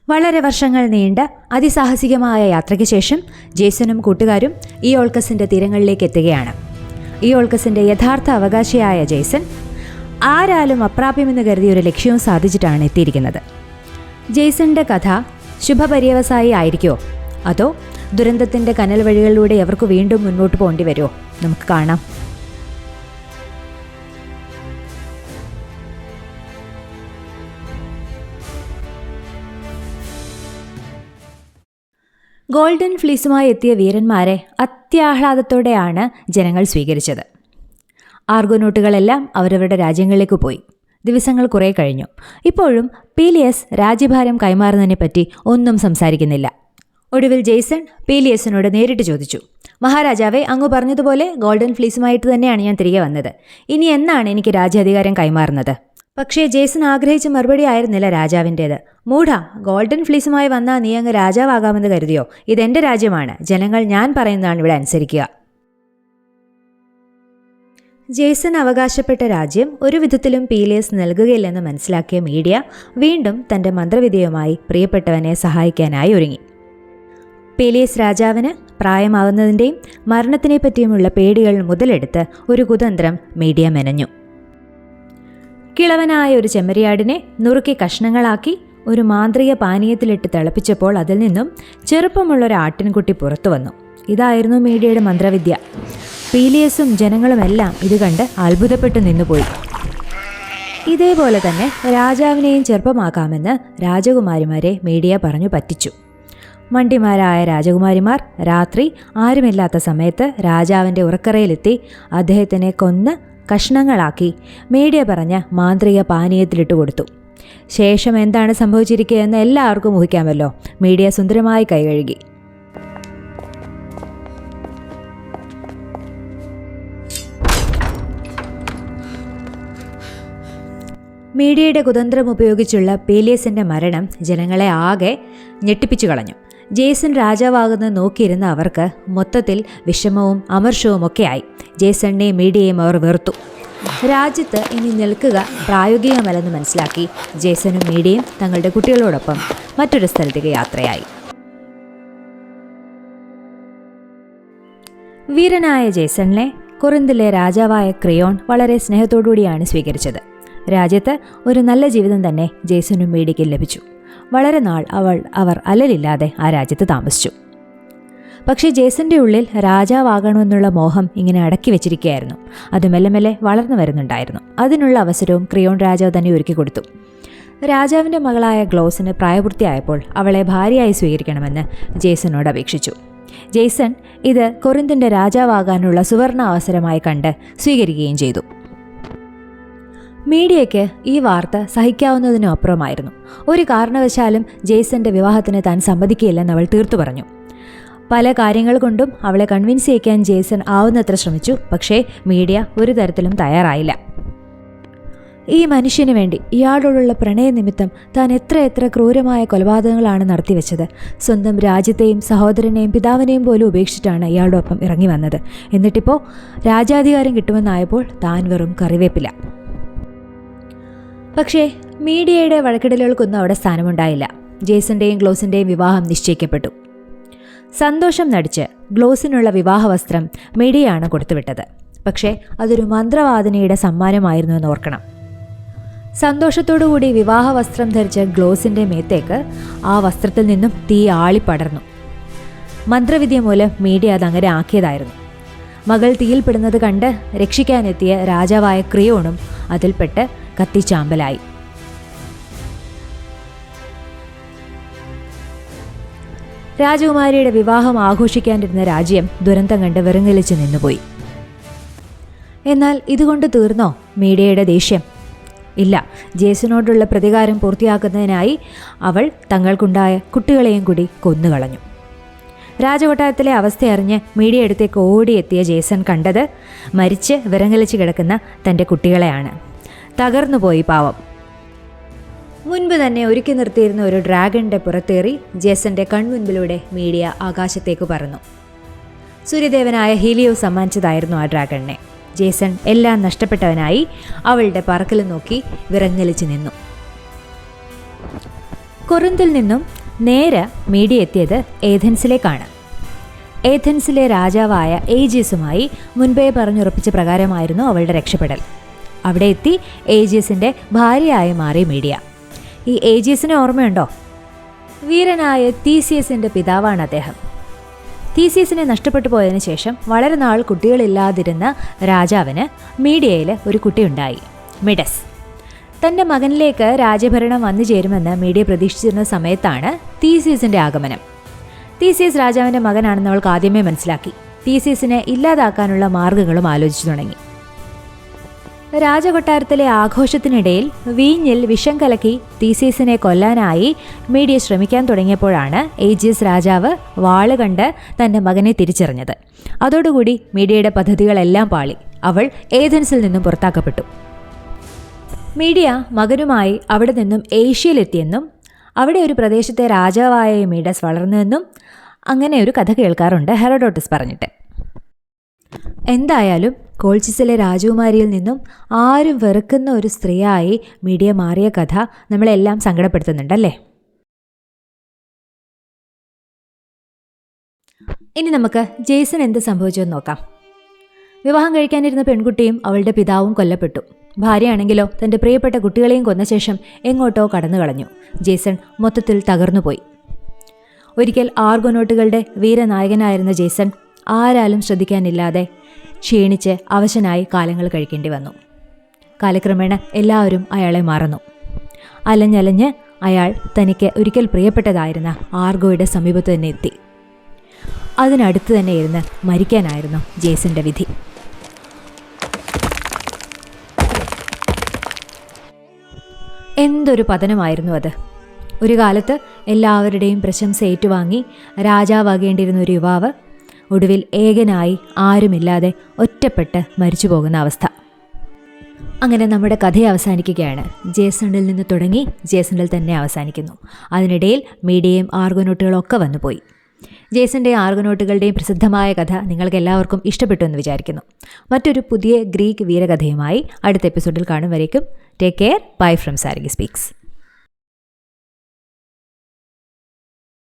വളരെ വർഷങ്ങൾ നീണ്ട അതിസാഹസികമായ യാത്രയ്ക്ക് ശേഷം ജേസനും കൂട്ടുകാരും ഇയോൾക്കസിൻ്റെ തീരങ്ങളിലേക്ക് എത്തുകയാണ്. ഇയോൾക്കസിൻ്റെ യഥാർത്ഥ അവകാശിയായ ജേസൺ ആരാലും അപ്രാപ്യമെന്ന് കരുതിയ ഒരു ലക്ഷ്യവും സാധിച്ചിട്ടാണ് എത്തിയിരിക്കുന്നത്. ജേസന്റെ കഥ ശുഭപര്യവസായി ആയിരിക്കുമോ, അതോ ദുരന്തത്തിൻ്റെ കനൽ വഴികളിലൂടെ അവർക്ക് വീണ്ടും മുന്നോട്ട് പോകേണ്ടി വരുമോ? നമുക്ക് കാണാം. ഗോൾഡൻ ഫ്ലീസുമായി എത്തിയ വീരന്മാരെ അത്യാഹ്ലാദത്തോടെയാണ് ജനങ്ങൾ സ്വീകരിച്ചത്. ആർഗോനോട്ടുകളെല്ലാം അവരവരുടെ രാജ്യങ്ങളിലേക്ക് പോയി. ദിവസങ്ങൾ കുറേ കഴിഞ്ഞു. ഇപ്പോഴും പീലിയസ് രാജ്യഭാരം കൈമാറുന്നതിനെപ്പറ്റി ഒന്നും സംസാരിക്കുന്നില്ല. ഒടുവിൽ ജേസൺ പീലിയസിനോട് നേരിട്ട് ചോദിച്ചു, മഹാരാജാവേ, അങ്ങ് പറഞ്ഞതുപോലെ ഗോൾഡൻ ഫ്ലീസുമായിട്ട് തന്നെയാണ് ഞാൻ തിരികെ വന്നത്. ഇനി എന്നാണ് എനിക്ക് രാജ്യാധികാരം കൈമാറുന്നത്? പക്ഷേ ജേസൺ ആഗ്രഹിച്ച മറുപടി ആയിരുന്നില്ല രാജാവിൻ്റേത്. മൂഢ, ഗോൾഡൻ ഫ്ലീസുമായി വന്നാൽ നീ അങ്ങ് രാജാവാകാമെന്ന് കരുതിയോ? ഇതെൻ്റെ രാജ്യമാണ്. ജനങ്ങൾ ഞാൻ പറയുന്നതാണ് ഇവിടെ അനുസരിക്കുക. ജേസൺ അവകാശപ്പെട്ട രാജ്യം ഒരു വിധത്തിലും പീലിയസ് നൽകുകയില്ലെന്ന് മനസ്സിലാക്കിയ മീഡിയ വീണ്ടും തൻ്റെ മന്ത്രവിദ്യയുമായി പ്രിയപ്പെട്ടവനെ സഹായിക്കാനായി ഒരുങ്ങി. പീലിയസ് രാജാവിന് പ്രായമാകുന്നതിൻ്റെയും മരണത്തിനെ പറ്റിയുമുള്ള പേടികൾ മുതലെടുത്ത് ഒരു കുതന്ത്രം മീഡിയ മെനഞ്ഞു. കിളവനായ ഒരു ചെമ്മരിയാടിനെ നുറുക്കി കഷ്ണങ്ങളാക്കി ഒരു മാന്ത്രിക പാനീയത്തിലിട്ട് തിളപ്പിച്ചപ്പോൾ അതിൽ നിന്നും ചെറുപ്പമുള്ളൊരു ആട്ടിൻകുട്ടി പുറത്തു വന്നു. ഇതായിരുന്നു മീഡിയയുടെ മന്ത്രവിദ്യ. പീലിയസും ജനങ്ങളുമെല്ലാം ഇത് കണ്ട് അത്ഭുതപ്പെട്ടു നിന്നുപോയി. ഇതേപോലെ തന്നെ രാജാവിനെയും ചെറുപ്പമാക്കാമെന്ന് രാജകുമാരിമാരെ മീഡിയ പറഞ്ഞു പറ്റിച്ചു. മണ്ടിമാരായ രാജകുമാരിമാർ രാത്രി ആരുമില്ലാത്ത സമയത്ത് രാജാവിൻ്റെ ഉറക്കറയിലെത്തി അദ്ദേഹത്തിനെ കൊന്ന് കഷ്ണങ്ങളാക്കി മീഡിയ പറഞ്ഞ മാന്ത്രിക പാനീയത്തിലിട്ട് കൊടുത്തു. ശേഷം എന്താണ് സംഭവിച്ചിരിക്കുക എന്ന് എല്ലാവർക്കും ഊഹിക്കാമല്ലോ. മീഡിയ സുന്ദരമായി കൈകഴുകി. മീഡിയയുടെ കുതന്ത്രം ഉപയോഗിച്ചുള്ള പീലിയസിൻ്റെ മരണം ജനങ്ങളെ ആകെ ഞെട്ടിപ്പിച്ചു കളഞ്ഞു. ജേസൺ രാജാവാകുന്നത് നോക്കിയിരുന്ന അവർക്ക് മൊത്തത്തിൽ വിഷമവും അമർഷവും ഒക്കെയായി. ജേസണിനെയും മീഡിയയും അവർ വെറുത്തു. രാജ്യത്ത് ഇനി നിൽക്കുക പ്രായോഗികമല്ലെന്ന് മനസ്സിലാക്കി ജേസനും മീഡിയയും തങ്ങളുടെ കുട്ടികളോടൊപ്പം മറ്റൊരു സ്ഥലത്തേക്ക് യാത്രയായി. വീരനായ ജേസണിനെ കൊറിന്തിലെ രാജാവായ ക്രിയോൺ വളരെ സ്നേഹത്തോടുകൂടിയാണ് സ്വീകരിച്ചത്. രാജ്യത്ത് ഒരു നല്ല ജീവിതം തന്നെ ജേസനും മീഡിയയ്ക്കും ലഭിച്ചു. വളരെ നാൾ അവർ അലലില്ലാതെ ആ രാജ്യത്ത് താമസിച്ചു. പക്ഷേ ജേസന്റെ ഉള്ളിൽ രാജാവാകണമെന്നുള്ള മോഹം ഇങ്ങനെ അടക്കി വെച്ചിരിക്കുകയായിരുന്നു. അത് മെല്ലെ മെല്ലെ വളർന്നു വരുന്നുണ്ടായിരുന്നു. അതിനുള്ള അവസരവും ക്രിയോൺ രാജാവ് തന്നെ ഒരുക്കി കൊടുത്തു. രാജാവിൻ്റെ മകളായ ഗ്ലോസിന് പ്രായപൂർത്തിയായപ്പോൾ അവളെ ഭാര്യയായി സ്വീകരിക്കണമെന്ന് ജേസനോട് അപേക്ഷിച്ചു. ജേസൺ ഇത് കൊറിന്തിൻ്റെ രാജാവാകാനുള്ള സുവർണ അവസരമായി കണ്ട് സ്വീകരിക്കുകയും ചെയ്തു. മീഡിയയ്ക്ക് ഈ വാർത്ത സഹിക്കാവുന്നതിനും അപ്പുറമായിരുന്നു. ഒരു കാരണവശാലും ജേസന്റെ വിവാഹത്തിന് താൻ സമ്മതിക്കില്ലെന്ന് അവൾ തീർത്തു പറഞ്ഞു. പല കാര്യങ്ങൾ കൊണ്ടും അവളെ കൺവിൻസ് ചെയ്യിക്കാൻ ജേസൺ ആവുന്നത്ര ശ്രമിച്ചു. പക്ഷേ മീഡിയ ഒരു തരത്തിലും തയ്യാറായില്ല. ഈ മനുഷ്യന് വേണ്ടി, ഇയാളോടുള്ള പ്രണയനിമിത്തം താൻ എത്ര ക്രൂരമായ കൊലപാതകങ്ങളാണ് നടത്തിവെച്ചത്. സ്വന്തം രാജ്യത്തെയും സഹോദരനെയും പിതാവിനെയും പോലും ഉപേക്ഷിച്ചിട്ടാണ് ഇയാളുടെ ഒപ്പം ഇറങ്ങി വന്നത്. എന്നിട്ടിപ്പോൾ രാജാധികാരം കിട്ടുമെന്നായപ്പോൾ താൻ വെറും കറിവേപ്പില്ല. പക്ഷേ മീഡിയയുടെ വഴക്കിടലുകൾക്കൊന്നും അവിടെ സ്ഥാനമുണ്ടായില്ല. ജേസന്റെയും ഗ്ലോസിൻ്റെയും വിവാഹം നിശ്ചയിക്കപ്പെട്ടു. സന്തോഷം നടിച്ച് ഗ്ലോസിനുള്ള വിവാഹ വസ്ത്രം മീഡിയയാണ് കൊടുത്തുവിട്ടത്. പക്ഷേ അതൊരു മന്ത്രവാദിനിയുടെ സമ്മാനമായിരുന്നു എന്ന് ഓർക്കണം. സന്തോഷത്തോടുകൂടി വിവാഹ വസ്ത്രം ധരിച്ച ഗ്ലോസിൻ്റെ മേത്തേക്ക് ആ വസ്ത്രത്തിൽ നിന്നും തീ ആളിപ്പടർന്നു. മന്ത്രവിദ്യ മൂലം മീഡിയ അതങ്ങനെ ആക്കിയതായിരുന്നു. മകൾ തീയിൽപ്പെടുന്നത് കണ്ട് രക്ഷിക്കാനെത്തിയ രാജാവായ ക്രിയോണും അതിൽപ്പെട്ട് കത്തിച്ചാമ്പലായി. രാജകുമാരിയുടെ വിവാഹം ആഘോഷിക്കാനിരുന്ന രാജ്യം ദുരന്തം കണ്ട് വെറുങ്ങലിച്ച് നിന്നുപോയി. എന്നാൽ ഇതുകൊണ്ട് തീർന്നോ മീഡിയയുടെ ദേഷ്യം? ഇല്ല. ജേസനോടുള്ള പ്രതികാരം പൂർത്തിയാക്കുന്നതിനായി അവൾ തങ്ങൾക്കുണ്ടായ കുട്ടികളെയും കൂടി കൊന്നുകളഞ്ഞു. രാജകൊട്ടാരത്തിലെ അവസ്ഥയറിഞ്ഞ് മീഡിയ അടുത്തേക്ക് ഓടിയെത്തിയ ജേസൺ കണ്ടത് മരിച്ച് വിറങ്ങലിച്ച് കിടക്കുന്ന തൻ്റെ കുട്ടികളെയാണ്. തകർന്നുപോയി പാവം. മുൻപ് തന്നെ ഒരുക്കി നിർത്തിയിരുന്ന ഒരു ഡ്രാഗണിൻ്റെ പുറത്തേറി ജേസന്റെ കൺമുൻപിലൂടെ മീഡിയ ആകാശത്തേക്ക് പറന്നു. സൂര്യദേവനായ ഹീലിയോ സമ്മാനിച്ചതായിരുന്നു ആ ഡ്രാഗണിനെ. ജേസൺ എല്ലാം നഷ്ടപ്പെട്ടവനായി അവളുടെ പറക്കൽ നോക്കി വിറങ്ങലിച്ച് നിന്നു. കൊറിന്തിൽ നിന്നും നേരെ മീഡിയ എത്തിയത് ഏഥൻസിലേക്കാണ്. ഏഥൻസിലെ രാജാവായ ഏജിയസുമായി മുൻപേ പറഞ്ഞുറപ്പിച്ച പ്രകാരമായിരുന്നു അവളുടെ രക്ഷപ്പെടൽ. അവിടെ എത്തി ഏജിയസിൻ്റെ ഭാര്യയായി മാറി മീഡിയ. ഈ ഏജിയസിനെ ഓർമ്മയുണ്ടോ? വീരനായ തീസിയസിൻ്റെ പിതാവാണ് അദ്ദേഹം. തീസിയസിനെ നഷ്ടപ്പെട്ടു പോയതിനു ശേഷം വളരെ നാൾ കുട്ടികളില്ലാതിരുന്ന രാജാവിന് മീഡിയയിൽ ഒരു കുട്ടിയുണ്ടായി, മിഡസ്. തൻ്റെ മകനിലേക്ക് രാജ്യഭരണം വന്നു ചേരുമെന്ന് മീഡിയ പ്രതീക്ഷിച്ചിരുന്ന സമയത്താണ് തീസിയസിൻ്റെ ആഗമനം. തീസിയസ് രാജാവിൻ്റെ മകനാണെന്ന് അവൾക്ക് ആദ്യമേ മനസ്സിലാക്കി. തീസിയസിനെ ഇല്ലാതാക്കാനുള്ള മാർഗങ്ങളും ആലോചിച്ചു തുടങ്ങി. രാജകൊട്ടാരത്തിലെ ആഘോഷത്തിനിടയിൽ വീഞ്ഞിൽ വിഷം കലക്കി തീസിയസിനെ കൊല്ലാനായി മീഡിയ ശ്രമിക്കാൻ തുടങ്ങിയപ്പോഴാണ് ഏജിയസ് രാജാവ് വാള് കണ്ട് തൻ്റെ മകനെ തിരിച്ചറിഞ്ഞത്. അതോടുകൂടി മീഡിയയുടെ പദ്ധതികളെല്ലാം പാളി. അവൾ ഏഥൻസിൽ നിന്നും പുറത്താക്കപ്പെട്ടു. മീഡിയ മകനുമായി അവിടെ നിന്നും ഏഷ്യയിലെത്തിയെന്നും അവിടെ ഒരു പ്രദേശത്തെ രാജാവായ മീഡസ് വളർന്നുവെന്നും അങ്ങനെ ഒരു കഥ കേൾക്കാറുണ്ട് ഹെറോഡോട്ടസ് പറഞ്ഞിട്ട്. എന്തായാലും കോൾച്ചിസിലെ രാജകുമാരിയിൽ നിന്നും ആരും വെറുക്കുന്ന ഒരു സ്ത്രീയായി മീഡിയ മാറിയ കഥ നമ്മളെല്ലാം സങ്കടപ്പെടുത്തുന്നുണ്ടല്ലേ. ഇനി നമുക്ക് ജെയ്സൺ എന്ത് സംഭവിച്ചെന്ന് നോക്കാം. വിവാഹം കഴിക്കാനിരുന്ന പെൺകുട്ടിയും അവളുടെ പിതാവും കൊല്ലപ്പെട്ടു. ഭാര്യയാണെങ്കിലോ തൻ്റെ പ്രിയപ്പെട്ട കുട്ടികളെയും കൊന്ന ശേഷം എങ്ങോട്ടോ കടന്നു കളഞ്ഞു. ജെയ്സൺ മൊത്തത്തിൽ തകർന്നുപോയി. ഒരിക്കൽ ആർഗോനോട്ടുകളുടെ വീരനായകനായിരുന്ന ജെയ്സൺ ആരാലും ശ്രദ്ധിക്കാനില്ലാതെ ക്ഷീണിച്ച് അവശനായി കാലങ്ങൾ കഴിക്കേണ്ടി വന്നു. കാലക്രമേണ എല്ലാവരും അയാളെ മറന്നു. അലഞ്ഞലഞ്ഞ് അയാൾ തനിക്ക് ഒരിക്കൽ പ്രിയപ്പെട്ടതായിരുന്ന ആർഗോയുടെ സമീപത്ത് തന്നെ എത്തി. അതിനടുത്ത് തന്നെ ഇരുന്ന് മരിക്കാനായിരുന്നു ജെയ്സന്റെ വിധി. എന്തൊരു പതനമായിരുന്നു അത്! ഒരു കാലത്ത് എല്ലാവരുടെയും പ്രശംസ ഏറ്റുവാങ്ങി രാജാവാകേണ്ടിയിരുന്ന ഒരു യുവാവ് ഒടുവിൽ ഏകനായി ആരുമില്ലാതെ ഒറ്റപ്പെട്ട് മരിച്ചു പോകുന്ന അവസ്ഥ. അങ്ങനെ നമ്മുടെ കഥയെ അവസാനിക്കുകയാണ്. ജേസണിൽ നിന്ന് തുടങ്ങി ജേസണിൽ തന്നെ അവസാനിക്കുന്നു. അതിനിടയിൽ മീഡിയയും ആർഗോനോട്ടുകളൊക്കെ വന്നുപോയി. ജേസൻ്റെയും ആർഗോനോട്ടുകളുടെയും പ്രസിദ്ധമായ കഥ നിങ്ങൾക്ക് എല്ലാവർക്കും ഇഷ്ടപ്പെട്ടു എന്ന് വിചാരിക്കുന്നു. മറ്റൊരു പുതിയ ഗ്രീക്ക് വീരകഥയുമായി അടുത്ത എപ്പിസോഡിൽ കാണും വരേക്കും take care. Bye from Sarangi speaks.